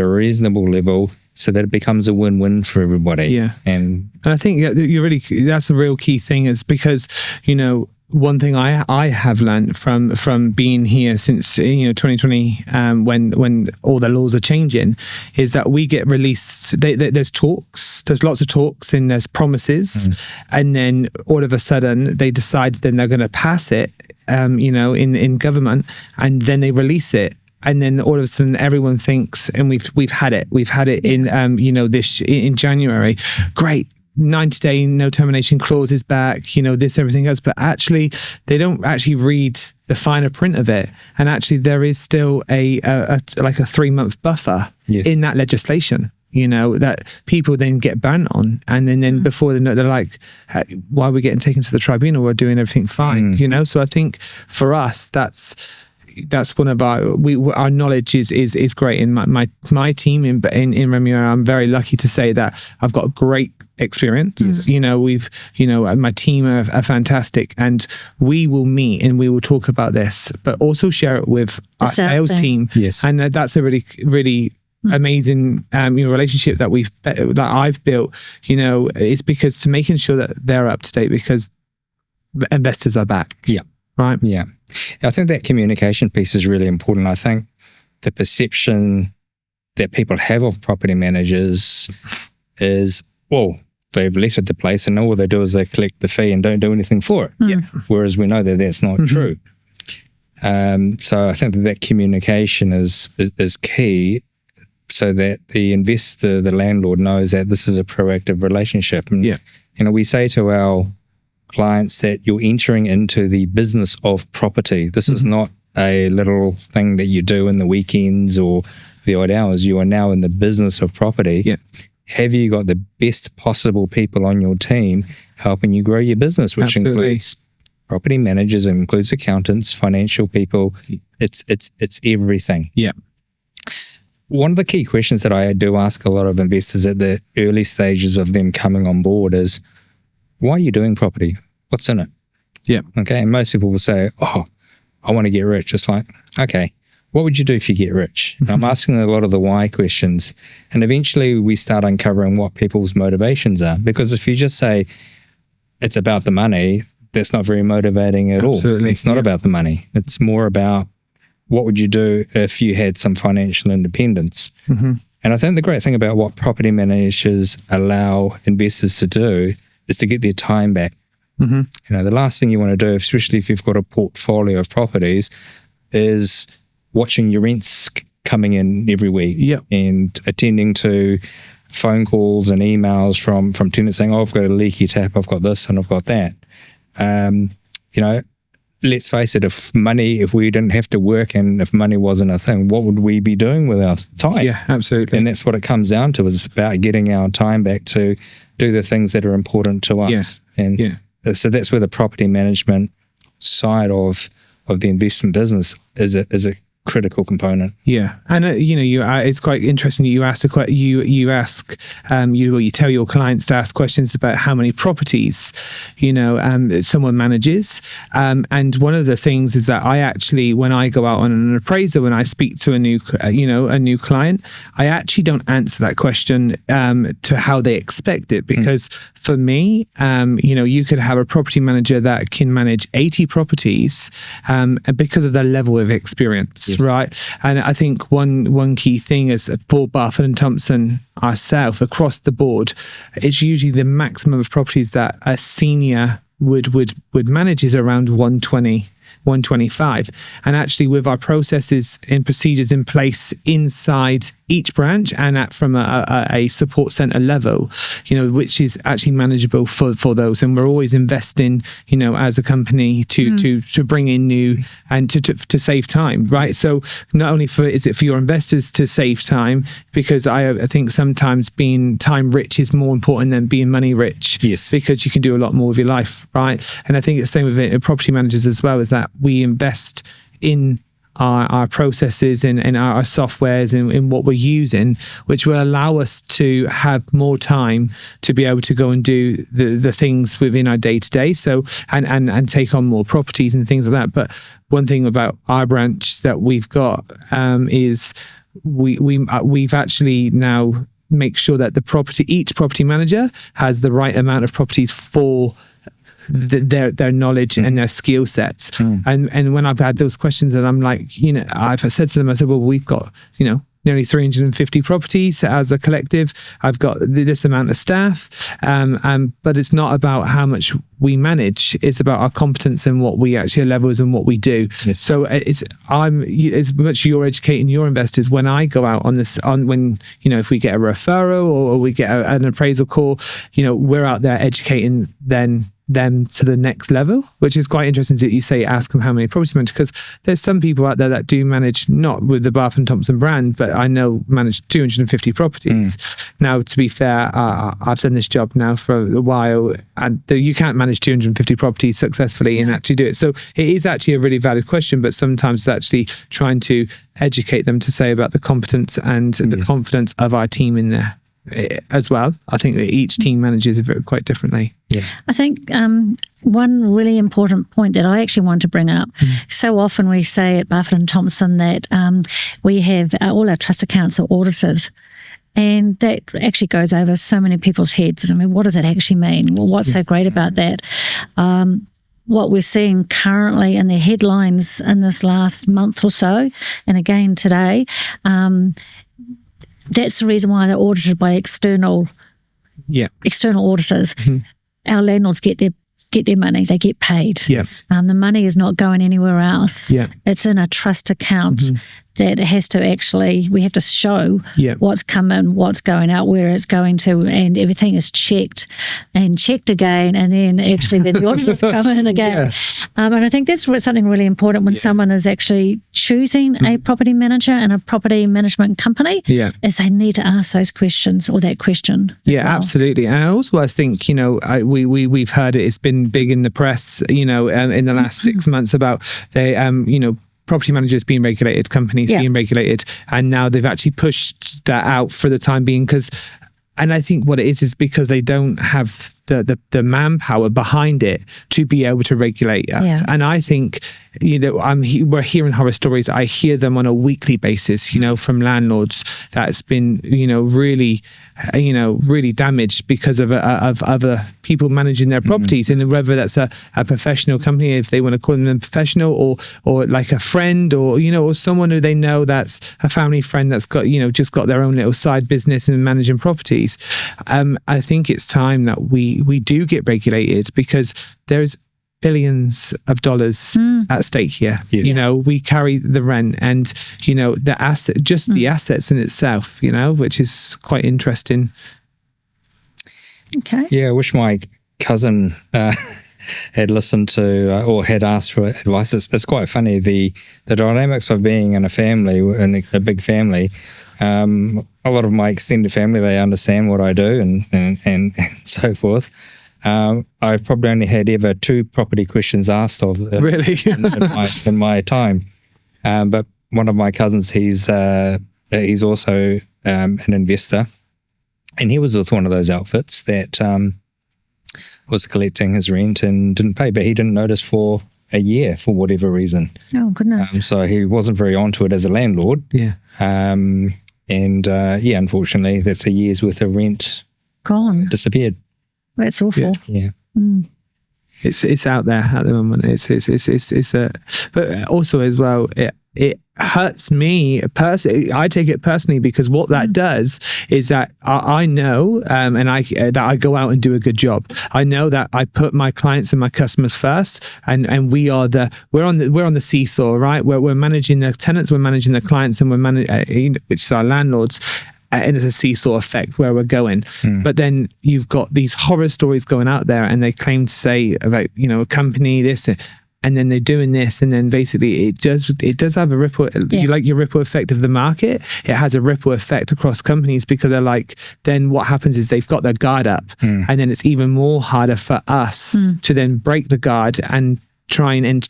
reasonable level so that it becomes a win-win for everybody. Yeah. And I think that's a real key thing, is because, you know, one thing I have learned from being here since 2020, when all the laws are changing, is that we get released. There's talks, there's lots of talks, and there's promises, and then all of a sudden they decide then they're going to pass it, in government, and then they release it. And then all of a sudden, everyone thinks, and we've had it in in January. Great, 90-day no termination clause is back. This, everything else, but actually, they don't actually read the finer print of it. And actually, there is still a 3-month buffer in that legislation. That people then get burnt on, and then before they know, they're like, "Why are we getting taken to the tribunal? We're doing everything fine." So I think for us, that's one of our knowledge is great. In my team in Remuera, I'm very lucky to say that I've got great experience. My team are fantastic, and we will meet and we will talk about this, but also share it with our sales team. Yes, and that's a really, really amazing relationship that I've built. It's because to making sure that they're up to date, because the investors are back. Yeah. Right. Yeah. I think that communication piece is really important. I think the perception that people have of property managers is, well, they've letted the place and all they do is they collect the fee and don't do anything for it. Yeah. Whereas we know that that's not true. So I think that communication is key, so that the investor, the landlord, knows that this is a proactive relationship. And, we say to our clients that you're entering into the business of property. This is not a little thing that you do in the weekends or the odd hours. You are now in the business of property. Yeah. Have you got the best possible people on your team helping you grow your business, which includes property managers, it includes accountants, financial people. It's everything. Yeah. One of the key questions that I do ask a lot of investors at the early stages of them coming on board is, why are you doing property? What's in it? Yeah. Okay. And most people will say, oh, I want to get rich. It's like, okay, what would you do if you get rich? And I'm asking a lot of the why questions. And eventually we start uncovering what people's motivations are. Because if you just say it's about the money, that's not very motivating at all. It's not about the money. It's more about what would you do if you had some financial independence? And I think the great thing about what property managers allow investors to do is to get their time back. The last thing you want to do, especially if you've got a portfolio of properties, is watching your rents coming in every week and attending to phone calls and emails from tenants saying, oh, I've got a leaky tap, I've got this and I've got that. Let's face it, if we didn't have to work and if money wasn't a thing, what would we be doing with our time? Yeah, absolutely. And that's what it comes down to, is about getting our time back to do the things that are important to us. So that's where the property management side of the investment business is a critical component. Yeah, and it's quite interesting that you asked you tell your clients to ask questions about how many properties someone manages, and one of the things is that I actually, when I go out on an appraisal, when I speak to a new client, I actually don't answer that question to how they expect it, because for me, you could have a property manager that can manage 80 properties because of their level of experience. Right. And I think one key thing is for Barfoot & Thompson, ourselves, across the board, it's usually the maximum of properties that a senior would manage is around 120. 125. And actually, with our processes and procedures in place inside each branch and from a support center level, which is actually manageable for those. And we're always investing, as a company to bring in new and to save time, right? So not only is it for your investors to save time, because I think sometimes being time rich is more important than being money rich. Yes. Because you can do a lot more with your life, right? And I think it's the same with property managers as well, is that we invest in our processes and our softwares and in what we're using, which will allow us to have more time to be able to go and do the things within our day-to-day. So and take on more properties and things like that. But one thing about our branch that we've got is we've actually now make sure that each property manager has the right amount of properties for their knowledge and their skill sets. And when I've had those questions, and I'm like, I've said to them, I said, well, we've got, nearly 350 properties as a collective. I've got this amount of staff, but it's not about how much we manage. It's about our competence and what we actually levels and what we do. Yes. So as much you're educating your investors when I go out when if we get a referral or we get an appraisal call, we're out there educating them to the next level, which is quite interesting that you say ask them how many properties manage, because there's some people out there that do manage, not with the Bath and Thompson brand, but I know manage 250 properties. Now, to be fair, I've done this job now for a while, and you can't manage 250 properties successfully and actually do it. So it is actually a really valid question, but sometimes it's actually trying to educate them to say about the competence and the confidence of our team in there as well. I think that each team manages it quite differently. Yeah. I think one really important point that I actually want to bring up, so often we say at Buffett and Thompson that we have all our trust accounts are audited. And that actually goes over so many people's heads. I mean, what does that actually mean? Well, what's so great about that? What we're seeing currently in the headlines in this last month or so, and again today, that's the reason why they're audited by external auditors. Our landlords get their money, they get paid. Yes. The money is not going anywhere else. Yeah. It's in a trust account that has to actually, we have to show what's come in, what's going out, where it's going to, and everything is checked again, and then actually the auditors come in again. And I think that's something really important when someone is actually choosing a property manager and a property management company, is they need to ask those questions or that question. Absolutely. And also I think, we've heard it's been big in the press, in the last 6 months about they, property managers being regulated, companies being regulated, and now they've actually pushed that out for the time being and I think what it is because they don't have the manpower behind it to be able to regulate us. And I think, we're hearing horror stories. I hear them on a weekly basis, from landlords that's been, really damaged because of other people managing their properties, and whether that's a professional company, if they want to call them professional, or like a friend, or someone who they know that's a family friend that's got, just got their own little side business and managing properties. I think it's time that we do get regulated, because there's billions of dollars at stake here. We carry the rent and the asset, just the assets in itself, which is quite interesting. I wish my cousin had listened to or had asked for advice. It's quite funny, the dynamics of being in a family, in a big family. A lot of my extended family, they understand what I do and so forth. I've probably only had ever 2 property questions asked of really in my time. But one of my cousins, he's also an investor, and he was with one of those outfits that was collecting his rent and didn't pay, but he didn't notice for a year for whatever reason. Oh, goodness. So he wasn't very onto it as a landlord. Unfortunately, that's a year's worth of rent gone, disappeared. That's awful. It's out there at the moment. But also as well, it hurts me personally. I take it personally because what that does is that I know that I go out and do a good job. I know that I put my clients and my customers first, and we're on the seesaw, right? We're managing the tenants, we're managing the clients, and which is our landlords. And it's a seesaw effect where we're going. But then you've got these horror stories going out there, and they claim to say about a company this. And then they're doing this, and then basically it does have a ripple. You like your ripple effect of the market. It has a ripple effect across companies because they're like. Then what happens is they've got their guard up, and then it's even more harder for us to then break the guard and try and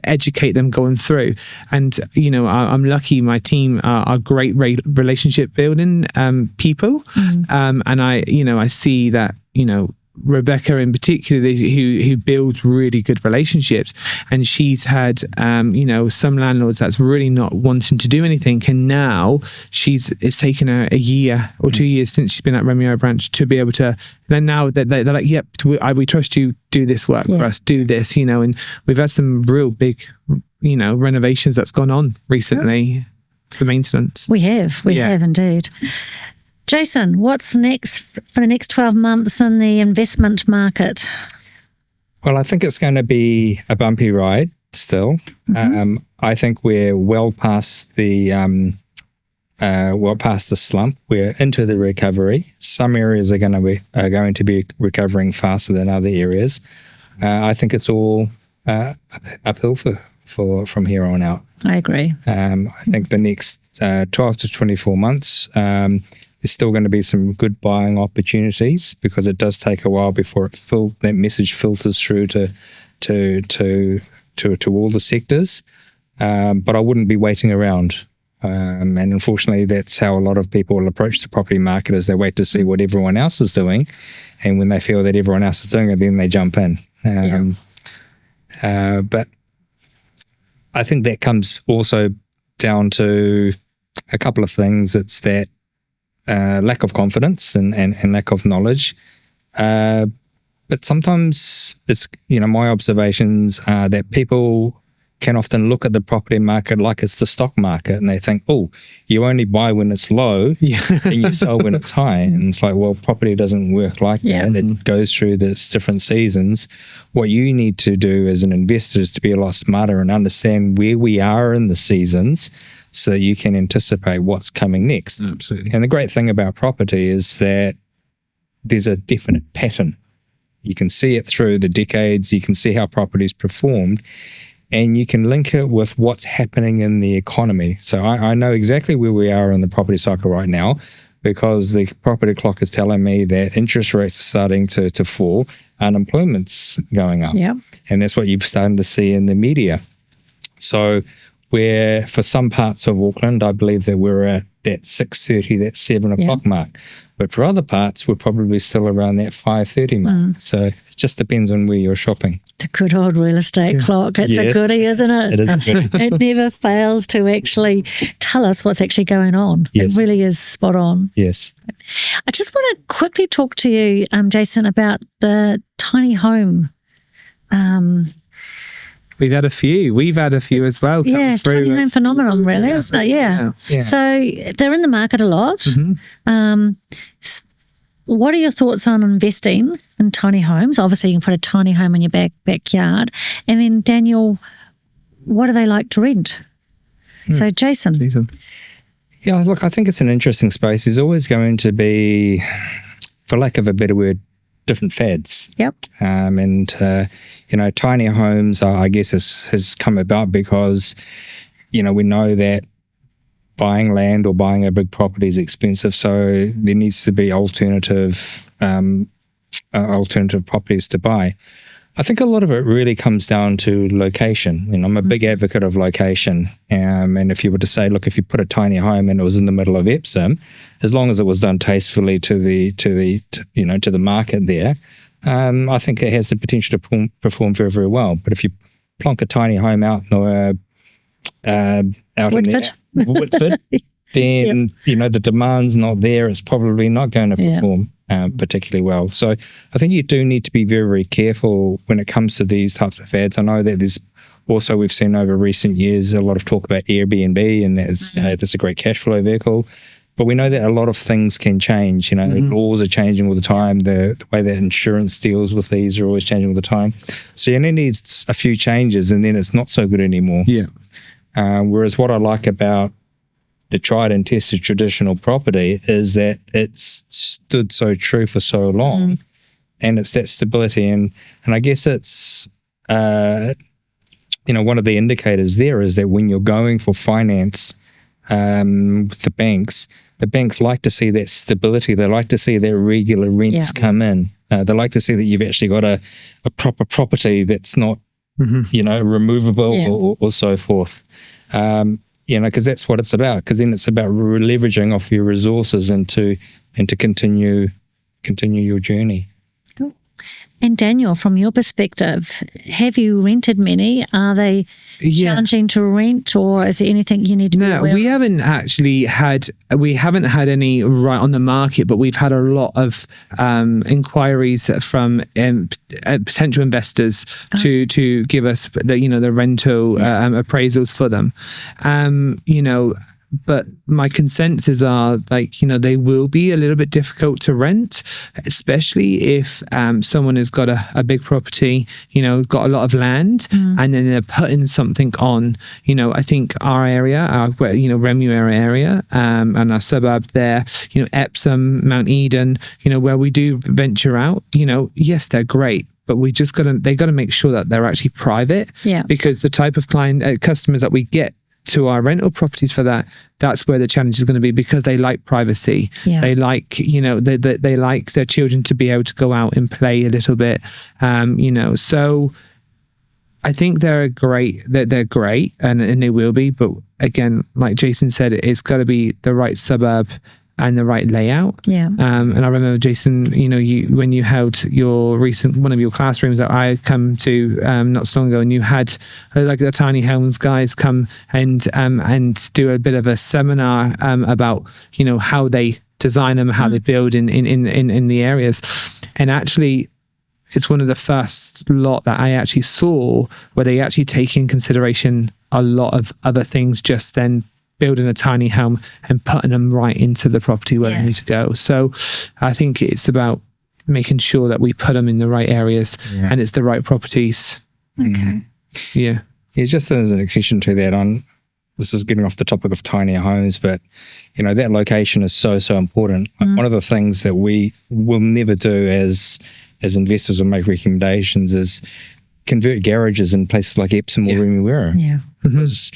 educate them going through. And I'm lucky. My team are great relationship building people, and I see that Rebecca in particular, who builds really good relationships, and she's had some landlords that's really not wanting to do anything, and now it's taken her a year or 2 years since she's been at Romeo Branch to be able to. Then now they're like, yep, we trust you. Do this work for us. Do this, and we've had some real big renovations that's gone on recently for maintenance. We have indeed. Jason, what's next for the next 12 months in the investment market? Well, I think it's going to be a bumpy ride still. I think we're well past the slump. We're into the recovery. Some areas are going to be recovering faster than other areas. I think it's all uphill from here on out. I agree. I think the next 12 to 24 months. There's still going to be some good buying opportunities because it does take a while before that message filters through to all the sectors. But I wouldn't be waiting around. And unfortunately, that's how a lot of people will approach the property market, is they wait to see what everyone else is doing. And when they feel that everyone else is doing it, then they jump in. But I think that comes also down to a couple of things. It's that lack of confidence and lack of knowledge. But sometimes it's, my observations are that people can often look at the property market like it's the stock market, and they think, oh, you only buy when it's low and you sell when it's high. And it's like, well, property doesn't work like that. It goes through its different seasons. What you need to do as an investor is to be a lot smarter and understand where we are in the seasons so that you can anticipate what's coming next. Absolutely. And the great thing about property is that there's a definite pattern. You can see it through the decades. You can see how property's performed. And you can link it with what's happening in the economy. So I know exactly where we are in the property cycle right now because the property clock is telling me that interest rates are starting to fall, unemployment's going up. Yep. And that's what you're starting to see in the media. So where for some parts of Auckland, I believe that we're at that 6:30, that 7 o'clock mark. But for other parts, we're probably still around that 5:30 mark. So it just depends on where you're shopping. The good old real estate clock. It's a goodie, isn't it? It is a goodie. It never fails to actually tell us what's actually going on. Yes. It really is spot on. Yes. I just want to quickly talk to you, Jason, about the tiny home. We've had a few. We've had a few as well. Yeah, tiny home phenomenon, really, isn't it? Yeah. So they're in the market a lot. What are your thoughts on investing in tiny homes? Obviously, you can put a tiny home in your backyard. And then, Daniel, what do they like to rent? So, Jason. Yeah, look, I think it's an interesting space. There's always going to be, for lack of a better word, different fads. Yep. Tiny homes, I guess, has come about because, we know that buying land or buying a big property is expensive, so there needs to be alternative properties to buy. I think a lot of it really comes down to location. I'm a big advocate of location, and if you were to say, look, if you put a tiny home and it was in the middle of Epsom, as long as it was done tastefully to the market there, I think it has the potential to perform very, very well. But if you plonk a tiny home out Woodford. in Whitford, then the demand's not there. It's probably not going to perform particularly well. So I think you do need to be very, very careful when it comes to these types of fads. I know that there's Also, we've seen over recent years a lot of talk about Airbnb, and that's a great cash flow vehicle. But we know that a lot of things can change. You know, laws are changing all the time. The way that insurance deals with these are always changing all the time. So you only need a few changes, and then it's not so good anymore. Yeah. Whereas what I like about the tried and tested traditional property is that it's stood so true for so long, and it's that stability. And I guess it's, one of the indicators there is that when you're going for finance with the banks like to see that stability. They like to see their regular rents come in. They like to see that you've actually got a proper property that's not, removable or so forth. Because that's what it's about. Because then it's about leveraging off your resources and to continue your journey. Cool. And Daniel, from your perspective, have you rented many? Are they challenging to rent, or is there anything you need to be aware of? We haven't had any right on the market, but we've had a lot of inquiries from potential investors to give us the rental appraisals for them. But my consensus are they will be a little bit difficult to rent, especially if someone has got a big property, got a lot of land, and then they're putting something on. I think our area, Remuera area, and our suburb there, Epsom, Mount Eden, where we do venture out, yes, they're great. But they got to make sure that they're actually private, because the type of customers that we get to our rental properties for that's where the challenge is going to be, because they like privacy. They like, they like their children to be able to go out and play a little bit, so I think they're great, and they will be. But again, like Jason said, it's got to be the right suburb and the right layout. And I remember, Jason, when you held one of your classrooms that I come to not so long ago, and you had the tiny homes guys come and do a bit of a seminar about how they design them, how they build in the areas. And actually, it's one of the first lot that I actually saw where they actually take in consideration a lot of other things, just then building a tiny home and putting them right into the property where they need to go. So I think it's about making sure that we put them in the right areas and it's the right properties. Okay. Yeah. Just as an extension to that, this is getting off the topic of tiny homes, but that location is so important. One of the things that we will never do as investors or make recommendations is convert garages in places like Epsom or Remuera. Because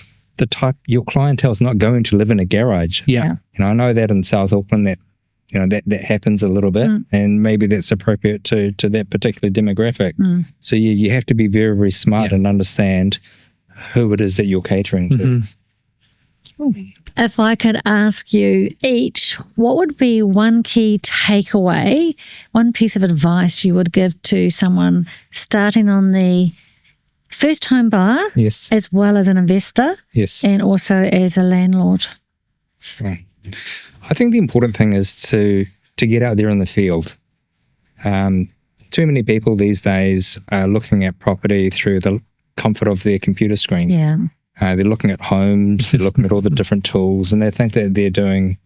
your clientele is not going to live in a garage. I know that in South Auckland that happens a little bit, and maybe that's appropriate to that particular demographic. So you have to be very, very smart and understand who it is that you're catering to. If I could ask you each, what would be one key takeaway, one piece of advice you would give to someone starting on the first home buyer, as well as an investor, and also as a landlord? I think the important thing is to get out there in the field. Too many people these days are looking at property through the comfort of their computer screen. They're looking at homes, they're looking at all the different tools, and they think that they're doing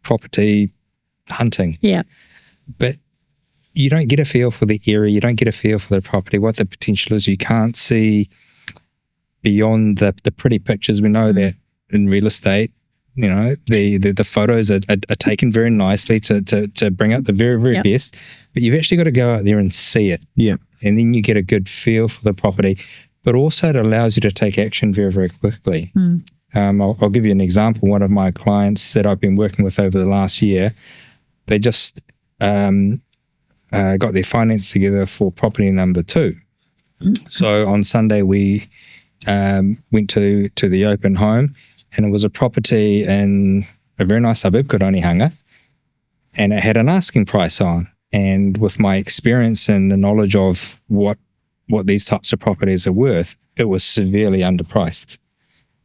property hunting. But you don't get a feel for the area, you don't get a feel for the property, what the potential is. You can't see beyond the pretty pictures. We know that in real estate, the photos are taken very nicely to bring out the very, very best, but you've actually got to go out there and see it. And then you get a good feel for the property, but also it allows you to take action very, very quickly. I'll give you an example. One of my clients that I've been working with over the last year, they just got their finance together for property number 2. So on Sunday we went to the open home, and it was a property in a very nice suburb called Onehunga, and it had an asking price on. And with my experience and the knowledge of what these types of properties are worth, it was severely underpriced.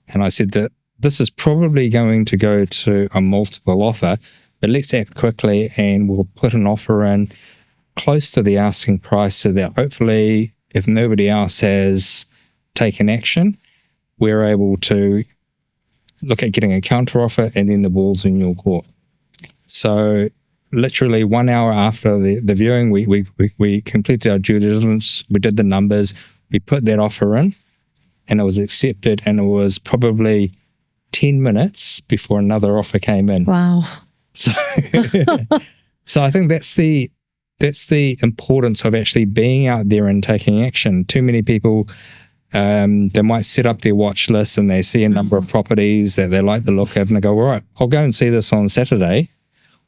And I said that this is probably going to go to a multiple offer, but let's act quickly and we'll put an offer in close to the asking price, so that hopefully, if nobody else has taken action, we're able to look at getting a counter offer, and then the ball's in your court. So literally 1 hour after the viewing, we completed our due diligence, we did the numbers, we put that offer in, and it was accepted, and it was probably 10 minutes before another offer came in. Wow. So, so I think that's the importance of actually being out there and taking action. Too many people, they might set up their watch list and they see a number of properties that they like the look of, and they go, all right, I'll go and see this on Saturday.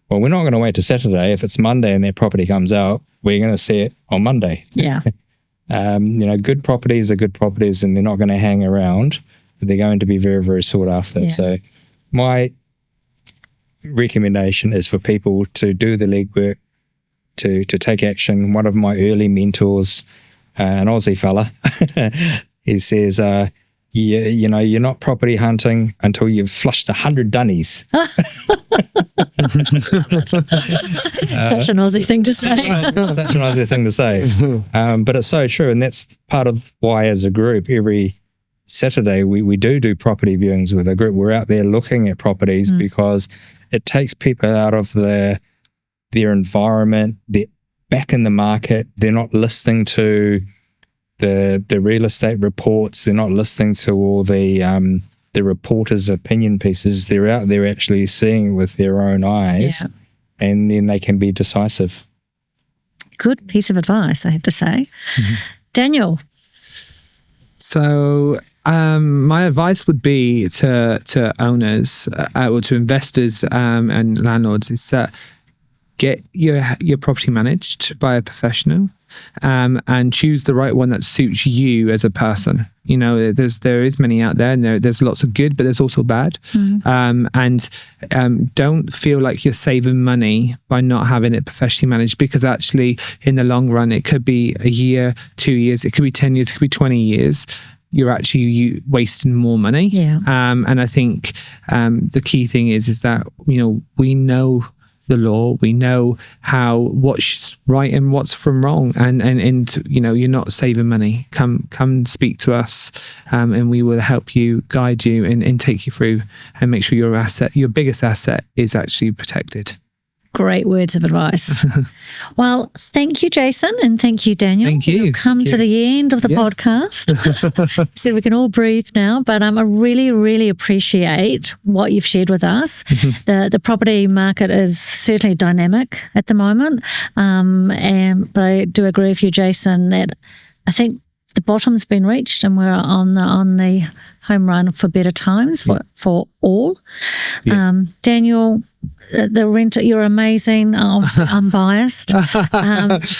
Well, we're not going to wait to Saturday. If it's Monday and that property comes out, we're going to see it on Monday. Yeah. Good properties are good properties, and they're not going to hang around. They're going to be very, very sought after. Yeah. So my recommendation is for people to do the legwork, to take action. One of my early mentors, an Aussie fella, he says, you're not property hunting until you've flushed 100 dunnies. Such an Aussie thing to say. Such an Aussie thing to say. But it's so true. And that's part of why, as a group, every Saturday we do property viewings with a group. We're out there looking at properties because it takes people out of their environment. They're back in the market. They're not listening to the real estate reports. They're not listening to all the reporters' opinion pieces. They're out there actually seeing with their own eyes, and then they can be decisive. Good piece of advice, I have to say. Daniel. So my advice would be to owners or to investors and landlords is that get your property managed by a professional, and choose the right one that suits you as a person. You know, there is many out there, and there's lots of good, but there's also bad. And don't feel like you're saving money by not having it professionally managed, because actually in the long run, it could be a year, 2 years, it could be 10 years, it could be 20 years. You're actually wasting more money. Yeah. And I think the key thing is that, you know, we know the law, we know what's right and what's from wrong, and you know, you're not saving money. Come speak to us, and we will help you, guide you, and take you through, and make sure your biggest asset is actually protected. Great words of advice. Well, thank you, Jason, and thank you, Daniel. Thank you. We've come to the end of the podcast. So we can all breathe now, but I really, really appreciate what you've shared with us. The property market is certainly dynamic at the moment, but I do agree with you, Jason, that I think the bottom's been reached, and we're on the home run for better times for all. Daniel, the renter, you're amazing. Obviously unbiased,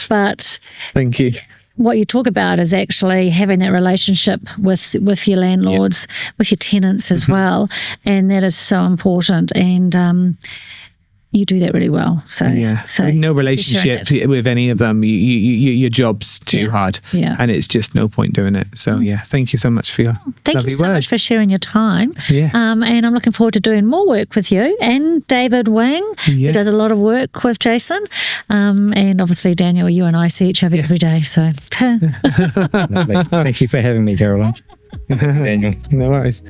but thank you. What you talk about is actually having that relationship with your landlords, with your tenants as well, and that is so important. And you do that really well. So with no relationship with any of them, your job's too hard, and it's just no point doing it. So thank you so much for your thank you so much for sharing your time. And I'm looking forward to doing more work with you and David Wang, who does a lot of work with Jason, and obviously Daniel. You and I see each other every day. So Thank you for having me, Caroline. Daniel. No worries.